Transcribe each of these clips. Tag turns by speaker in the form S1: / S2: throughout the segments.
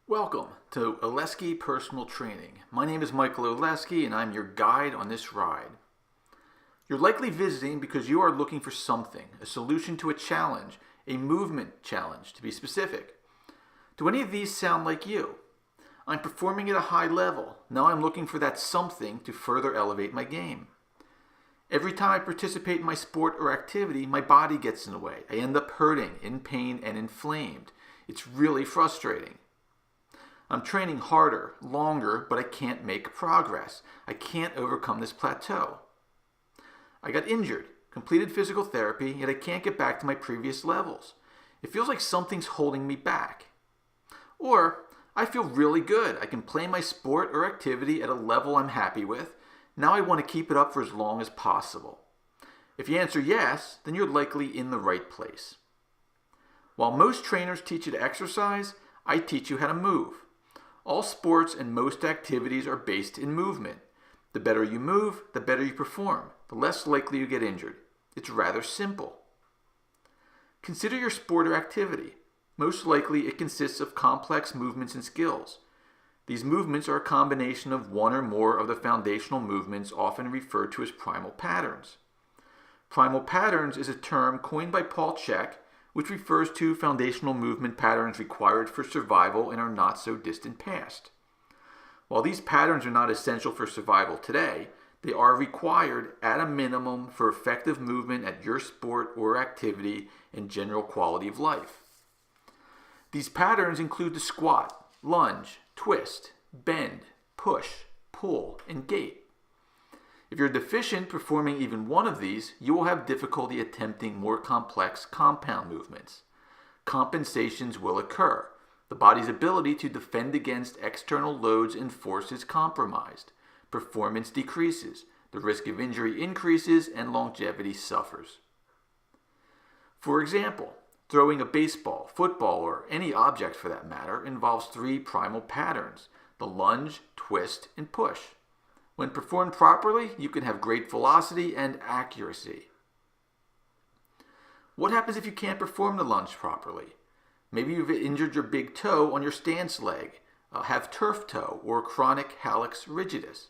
S1: Welcome to Oleski Personal Training. My name is Michael Oleski and I'm your guide on this ride. You're likely visiting because you are looking for something, a solution to a challenge, a movement challenge to be specific. Do any of these sound like you? I'm performing at a high level. Now I'm looking for that something to further elevate my game. Every time I participate in my sport or activity, my body gets in the way. I end up hurting, in pain, and inflamed. It's really frustrating. I'm training harder, longer, but I can't make progress. I can't overcome this plateau. I got injured, completed physical therapy, yet I can't get back to my previous levels. It feels like something's holding me back. Or, I feel really good. I can play my sport or activity at a level I'm happy with. Now I want to keep it up for as long as possible. If you answer yes, then you're likely in the right place. While most trainers teach you to exercise, I teach you how to move. All sports and most activities are based in movement. The better you move, the better you perform, the less likely you get injured. It's rather simple. Consider your sport or activity. Most likely it consists of complex movements and skills. These movements are a combination of one or more of the foundational movements often referred to as primal patterns. Primal patterns is a term coined by Paul Chek, which refers to foundational movement patterns required for survival in our not-so-distant past. While these patterns are not essential for survival today, they are required at a minimum for effective movement at your sport or activity and general quality of life. These patterns include the squat, lunge, twist, bend, push, pull, and gait. If you're deficient performing even one of these, you will have difficulty attempting more complex compound movements. Compensations will occur. The body's ability to defend against external loads and force is compromised. Performance decreases. The risk of injury increases and longevity suffers. For example, throwing a baseball, football, or any object for that matter involves three primal patterns: the lunge, twist, and push. When performed properly, you can have great velocity and accuracy. What happens if you can't perform the lunge properly? Maybe you've injured your big toe on your stance leg, have turf toe, or chronic hallux rigidus.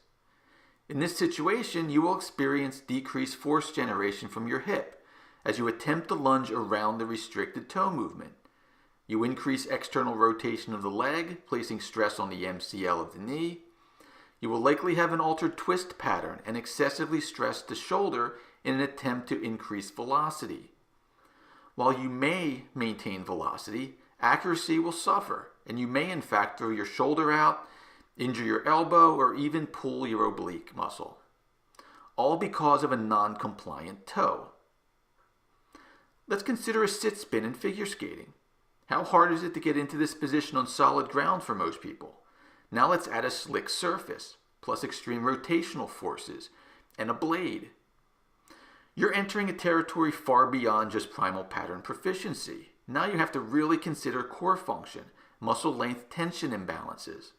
S1: In this situation, you will experience decreased force generation from your hip as you attempt the lunge around the restricted toe movement. You increase external rotation of the leg, placing stress on the MCL of the knee. You will likely have an altered twist pattern and excessively stress the shoulder in an attempt to increase velocity. While you may maintain velocity, accuracy will suffer, and you may in fact throw your shoulder out, injure your elbow, or even pull your oblique muscle. All because of a non-compliant toe. Let's consider a sit spin in figure skating. How hard is it to get into this position on solid ground for most people? Now let's add a slick surface, plus extreme rotational forces, and a blade. You're entering a territory far beyond just primal pattern proficiency. Now you have to really consider core function, muscle length tension imbalances.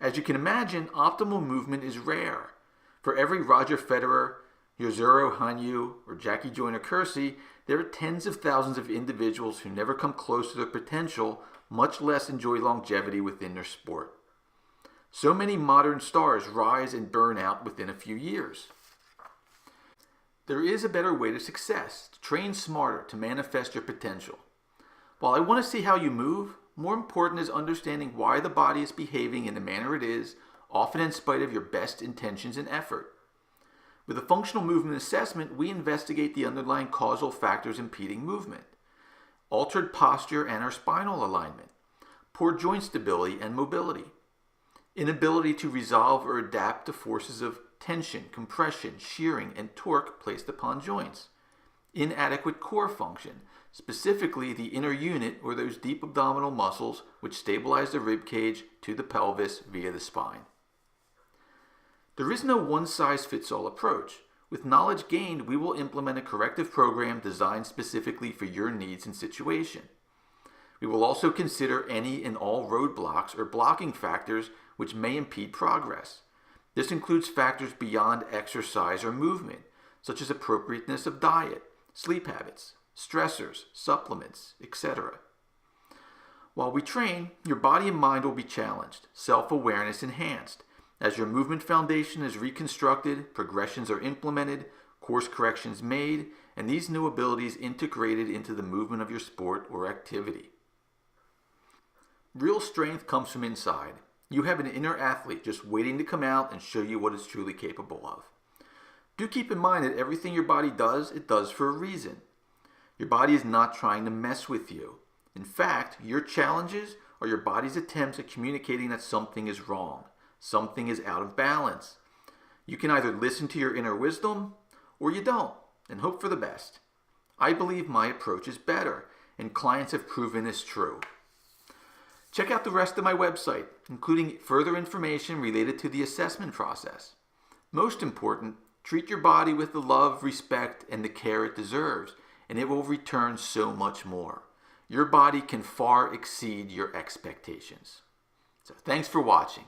S1: As you can imagine, optimal movement is rare. For every Roger Federer, Yuzuru Hanyu, or Jackie Joyner-Kersee, there are tens of thousands of individuals who never come close to their potential, much less enjoy longevity within their sport. So many modern stars rise and burn out within a few years. There is a better way to success, to train smarter, to manifest your potential. While I want to see how you move, more important is understanding why the body is behaving in the manner it is, often in spite of your best intentions and effort. With a functional movement assessment, we investigate the underlying causal factors impeding movement: altered posture and or spinal alignment, poor joint stability and mobility, inability to resolve or adapt to forces of tension, compression, shearing, and torque placed upon joints, inadequate core function, specifically the inner unit or those deep abdominal muscles which stabilize the rib cage to the pelvis via the spine. There is no one-size-fits-all approach. With knowledge gained, we will implement a corrective program designed specifically for your needs and situation. We will also consider any and all roadblocks or blocking factors which may impede progress. This includes factors beyond exercise or movement, such as appropriateness of diet, sleep habits, stressors, supplements, etc. While we train, your body and mind will be challenged, self-awareness enhanced. As your movement foundation is reconstructed, progressions are implemented, course corrections made, and these new abilities integrated into the movement of your sport or activity. Real strength comes from inside. You have an inner athlete just waiting to come out and show you what it's truly capable of. Do keep in mind that everything your body does, it does for a reason. Your body is not trying to mess with you. In fact, your challenges are your body's attempts at communicating that something is wrong, something is out of balance. You can either listen to your inner wisdom or you don't and hope for the best. I believe my approach is better, and clients have proven this true. Check out the rest of my website, including further information related to the assessment process. Most important, treat your body with the love, respect, and the care it deserves, and it will return so much more. Your body can far exceed your expectations. So thanks for watching.